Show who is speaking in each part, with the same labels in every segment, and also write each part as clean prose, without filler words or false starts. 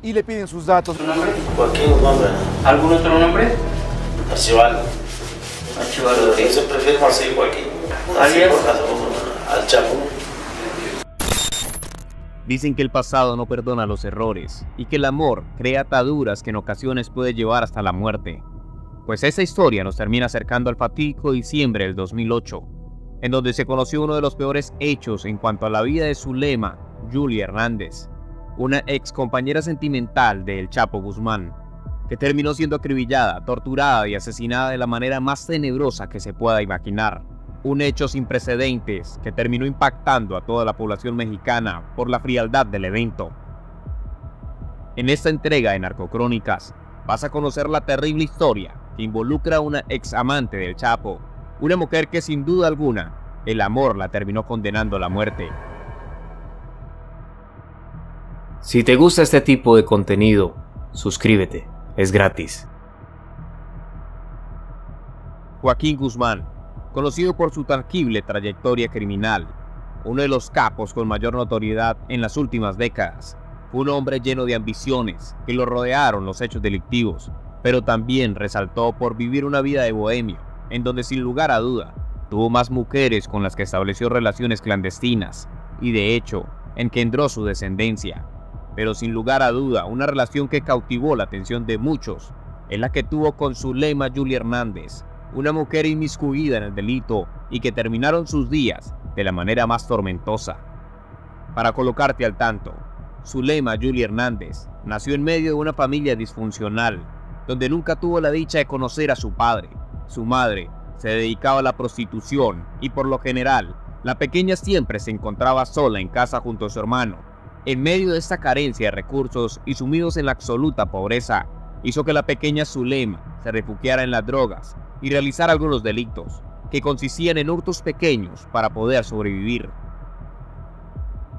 Speaker 1: y le piden sus datos.
Speaker 2: ¿Tu nombre?
Speaker 3: Joaquín Guzmán.
Speaker 2: ¿Algún otro nombre?
Speaker 3: Archival.
Speaker 2: Archivado.
Speaker 3: Yo siempre firmo así, Joaquín.
Speaker 2: ¿Alias?
Speaker 3: Al Chapo.
Speaker 4: Dicen que el pasado no perdona los errores y que el amor crea ataduras que en ocasiones puede llevar hasta la muerte. Pues esa historia nos termina acercando al fatídico diciembre del 2008, en donde se conoció uno de los peores hechos en cuanto a la vida de Zulema Julia Hernández, una ex compañera sentimental de El Chapo Guzmán, que terminó siendo acribillada, torturada y asesinada de la manera más tenebrosa que se pueda imaginar. Un hecho sin precedentes que terminó impactando a toda la población mexicana por la frialdad del evento. En esta entrega de Narcocrónicas vas a conocer la terrible historia que involucra a una ex amante del Chapo, una mujer que sin duda alguna el amor la terminó condenando a la muerte.
Speaker 5: Si te gusta este tipo de contenido, suscríbete, es gratis.
Speaker 4: Joaquín Guzmán, conocido por su tangible trayectoria criminal, uno de los capos con mayor notoriedad en las últimas décadas, fue un hombre lleno de ambiciones que lo rodearon los hechos delictivos, pero también resaltó por vivir una vida de bohemio, en donde sin lugar a duda tuvo más mujeres con las que estableció relaciones clandestinas y de hecho engendró su descendencia. Pero sin lugar a duda una relación que cautivó la atención de muchos es la que tuvo con Zulema Julia Hernández, una mujer inmiscuida en el delito y que terminaron sus días de la manera más tormentosa. Para colocarte al tanto, Zulema Julia Hernández nació en medio de una familia disfuncional, donde nunca tuvo la dicha de conocer a su padre. Su madre se dedicaba a la prostitución y por lo general, la pequeña siempre se encontraba sola en casa junto a su hermano. En medio de esta carencia de recursos y sumidos en la absoluta pobreza, hizo que la pequeña Zulema se refugiara en las drogas y realizar algunos delitos, que consistían en hurtos pequeños para poder sobrevivir.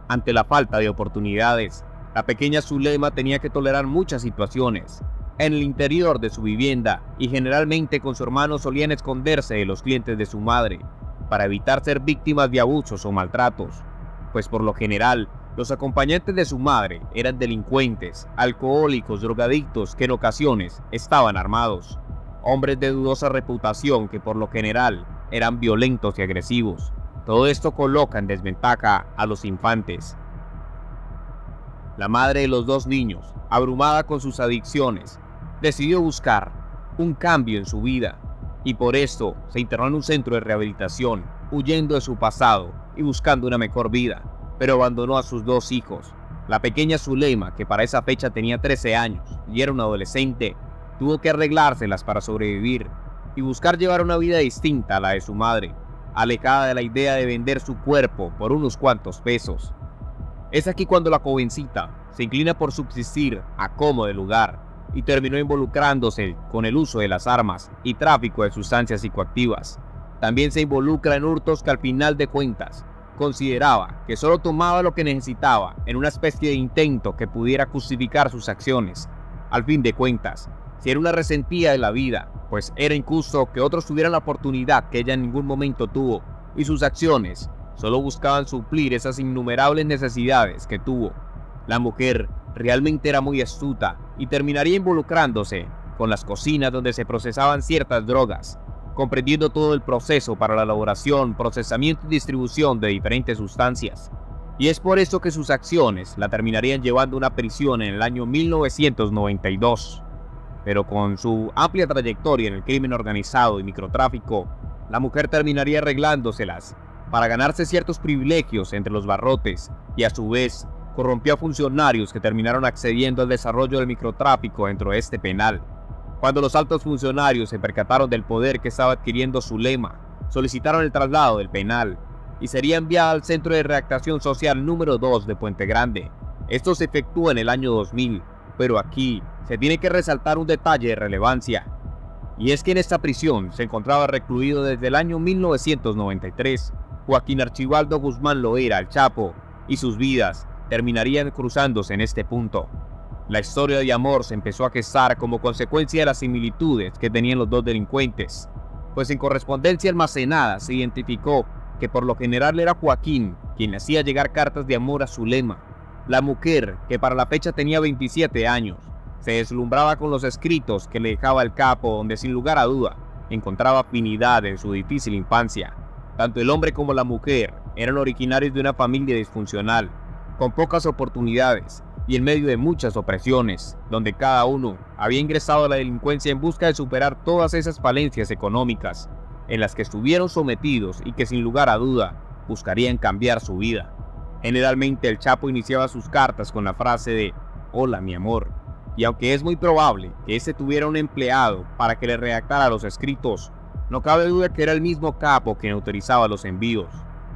Speaker 4: Ante la falta de oportunidades, la pequeña Zulema tenía que tolerar muchas situaciones. En el interior de su vivienda y generalmente con su hermano solían esconderse de los clientes de su madre, para evitar ser víctimas de abusos o maltratos, pues por lo general, los acompañantes de su madre eran delincuentes, alcohólicos, drogadictos que en ocasiones estaban armados. Hombres de dudosa reputación que por lo general eran violentos y agresivos. Todo esto coloca en desventaja a los infantes. La madre de los dos niños, abrumada con sus adicciones, decidió buscar un cambio en su vida y por esto se internó en un centro de rehabilitación, huyendo de su pasado y buscando una mejor vida, pero abandonó a sus dos hijos. La pequeña Zulema, que para esa fecha tenía 13 años y era una adolescente, tuvo que arreglárselas para sobrevivir y buscar llevar una vida distinta a la de su madre, alejada de la idea de vender su cuerpo por unos cuantos pesos. Es aquí cuando la jovencita se inclina por subsistir a como de lugar y terminó involucrándose con el uso de las armas y tráfico de sustancias psicoactivas. También se involucra en hurtos que al final de cuentas consideraba que solo tomaba lo que necesitaba en una especie de intento que pudiera justificar sus acciones. Al fin de cuentas, si era una resentida de la vida, pues era injusto que otros tuvieran la oportunidad que ella en ningún momento tuvo, y sus acciones solo buscaban suplir esas innumerables necesidades que tuvo. La mujer realmente era muy astuta y terminaría involucrándose con las cocinas donde se procesaban ciertas drogas, comprendiendo todo el proceso para la elaboración, procesamiento y distribución de diferentes sustancias. Y es por eso que sus acciones la terminarían llevando a una prisión en el año 1992. Pero con su amplia trayectoria en el crimen organizado y microtráfico, la mujer terminaría arreglándoselas para ganarse ciertos privilegios entre los barrotes y a su vez corrompió a funcionarios que terminaron accediendo al desarrollo del microtráfico dentro de este penal. Cuando los altos funcionarios se percataron del poder que estaba adquiriendo Zulema, solicitaron el traslado del penal y sería enviada al Centro de Readaptación Social número 2 de Puente Grande. Esto se efectuó en el año 2000, pero aquí se tiene que resaltar un detalle de relevancia, y es que en esta prisión se encontraba recluido desde el año 1993 Joaquín Archibaldo Guzmán Loera, el Chapo, y sus vidas terminarían cruzándose en este punto. La historia de amor se empezó a gestar como consecuencia de las similitudes que tenían los dos delincuentes, pues en correspondencia almacenada se identificó que por lo general era Joaquín quien le hacía llegar cartas de amor a Zulema, La mujer, que para la fecha tenía 27 años, se deslumbraba con los escritos que le dejaba el capo, donde sin lugar a duda encontraba afinidad en su difícil infancia. Tanto el hombre como la mujer eran originarios de una familia disfuncional, con pocas oportunidades y en medio de muchas opresiones, donde cada uno había ingresado a la delincuencia en busca de superar todas esas falencias económicas en las que estuvieron sometidos y que sin lugar a duda buscarían cambiar su vida. Generalmente el Chapo iniciaba sus cartas con la frase de "Hola, mi amor", y aunque es muy probable que este tuviera un empleado para que le redactara los escritos, no cabe duda que era el mismo capo quien autorizaba los envíos.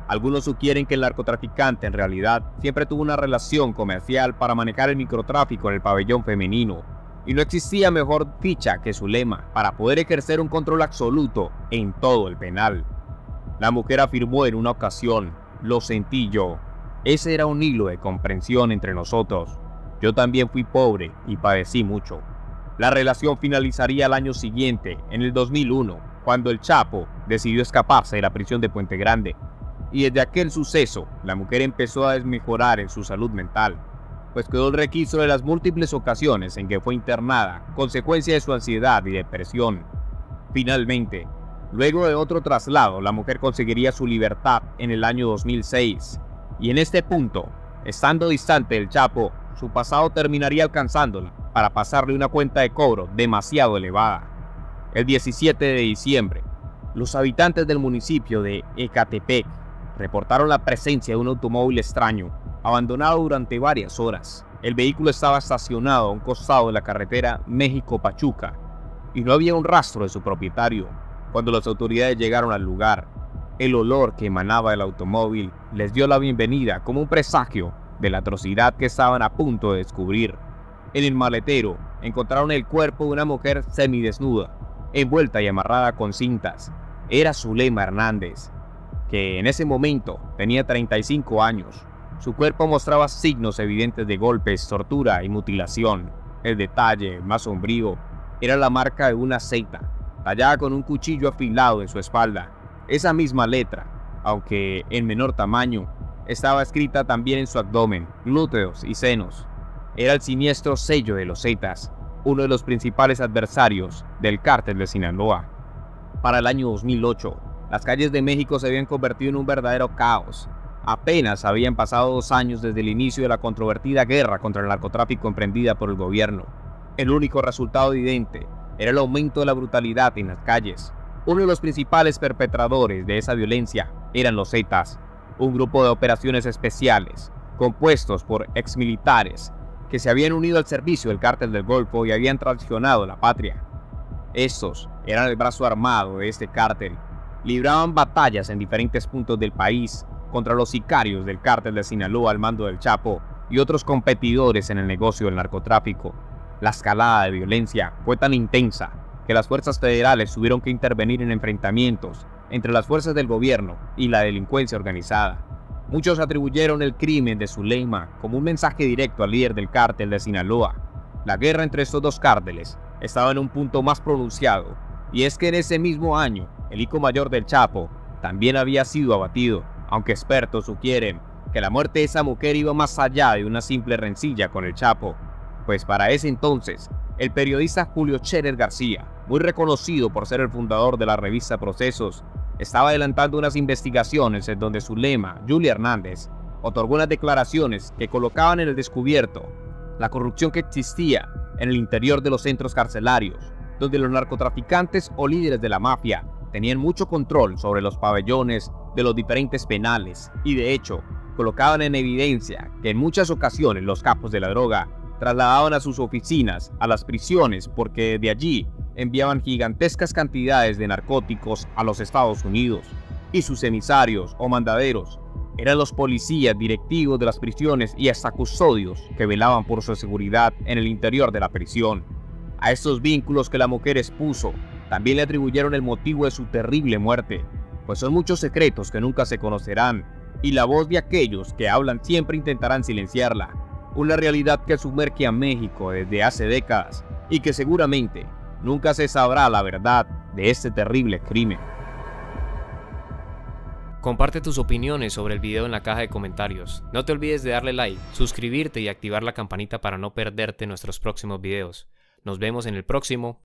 Speaker 4: Algunos sugieren que el narcotraficante en realidad siempre tuvo una relación comercial para manejar el microtráfico en el pabellón femenino, y no existía mejor ficha que Zulema para poder ejercer un control absoluto en todo el penal. La mujer afirmó en una ocasión: "Lo sentí yo. Ese era un hilo de comprensión entre nosotros. Yo también fui pobre y padecí mucho". La relación finalizaría al año siguiente, en el 2001, cuando el Chapo decidió escaparse de la prisión de Puente Grande. Y desde aquel suceso, la mujer empezó a desmejorar en su salud mental, pues quedó el requisito de las múltiples ocasiones en que fue internada, consecuencia de su ansiedad y depresión. Finalmente, luego de otro traslado, la mujer conseguiría su libertad en el año 2006. Y en este punto, estando distante del Chapo, su pasado terminaría alcanzándola para pasarle una cuenta de cobro demasiado elevada. El 17 de diciembre, los habitantes del municipio de Ecatepec reportaron la presencia de un automóvil extraño, abandonado durante varias horas. El vehículo estaba estacionado a un costado de la carretera México-Pachuca y no había un rastro de su propietario. Cuando las autoridades llegaron al lugar, el olor que emanaba del automóvil les dio la bienvenida como un presagio de la atrocidad que estaban a punto de descubrir. En el maletero encontraron el cuerpo de una mujer semidesnuda, envuelta y amarrada con cintas. Era Zulema Hernández, que en ese momento tenía 35 años. Su cuerpo mostraba signos evidentes de golpes, tortura y mutilación. El detalle más sombrío era la marca de una seta, tallada con un cuchillo afilado en su espalda. Esa misma letra, aunque en menor tamaño, estaba escrita también en su abdomen, glúteos y senos. Era el siniestro sello de los Zetas, uno de los principales adversarios del cártel de Sinaloa. Para el año 2008, las calles de México se habían convertido en un verdadero caos. Apenas habían pasado 2 años desde el inicio de la controvertida guerra contra el narcotráfico emprendida por el gobierno. El único resultado evidente era el aumento de la brutalidad en las calles. Uno de los principales perpetradores de esa violencia eran los Zetas, un grupo de operaciones especiales, compuestos por exmilitares que se habían unido al servicio del cártel del Golfo y habían traicionado la patria. Estos eran el brazo armado de este cártel. Libraban batallas en diferentes puntos del país contra los sicarios del cártel de Sinaloa al mando del Chapo y otros competidores en el negocio del narcotráfico. La escalada de violencia fue tan intensa que las fuerzas federales tuvieron que intervenir en enfrentamientos entre las fuerzas del gobierno y la delincuencia organizada. Muchos atribuyeron el crimen de Zulema como un mensaje directo al líder del cártel de Sinaloa. La guerra entre estos dos cárteles estaba en un punto más pronunciado, y es que en ese mismo año, el hijo mayor del Chapo también había sido abatido, aunque expertos sugieren que la muerte de esa mujer iba más allá de una simple rencilla con el Chapo, pues para ese entonces, el periodista Julio Scherer García, muy reconocido por ser el fundador de la revista Procesos, estaba adelantando unas investigaciones en donde Zulema, Julia Hernández, otorgó unas declaraciones que colocaban en el descubierto la corrupción que existía en el interior de los centros carcelarios, donde los narcotraficantes o líderes de la mafia tenían mucho control sobre los pabellones de los diferentes penales y de hecho colocaban en evidencia que en muchas ocasiones los capos de la droga trasladaban a sus oficinas a las prisiones porque de allí enviaban gigantescas cantidades de narcóticos a los Estados Unidos, y sus emisarios o mandaderos eran los policías directivos de las prisiones y hasta custodios que velaban por su seguridad en el interior de la prisión. A estos vínculos que la mujer expuso también le atribuyeron el motivo de su terrible muerte, pues son muchos secretos que nunca se conocerán y la voz de aquellos que hablan siempre intentarán silenciarla, una realidad que sumerge a México desde hace décadas y que seguramente nunca se sabrá la verdad de este terrible crimen.
Speaker 5: Comparte tus opiniones sobre el video en la caja de comentarios. No te olvides de darle like, suscribirte y activar la campanita para no perderte nuestros próximos videos. Nos vemos en el próximo.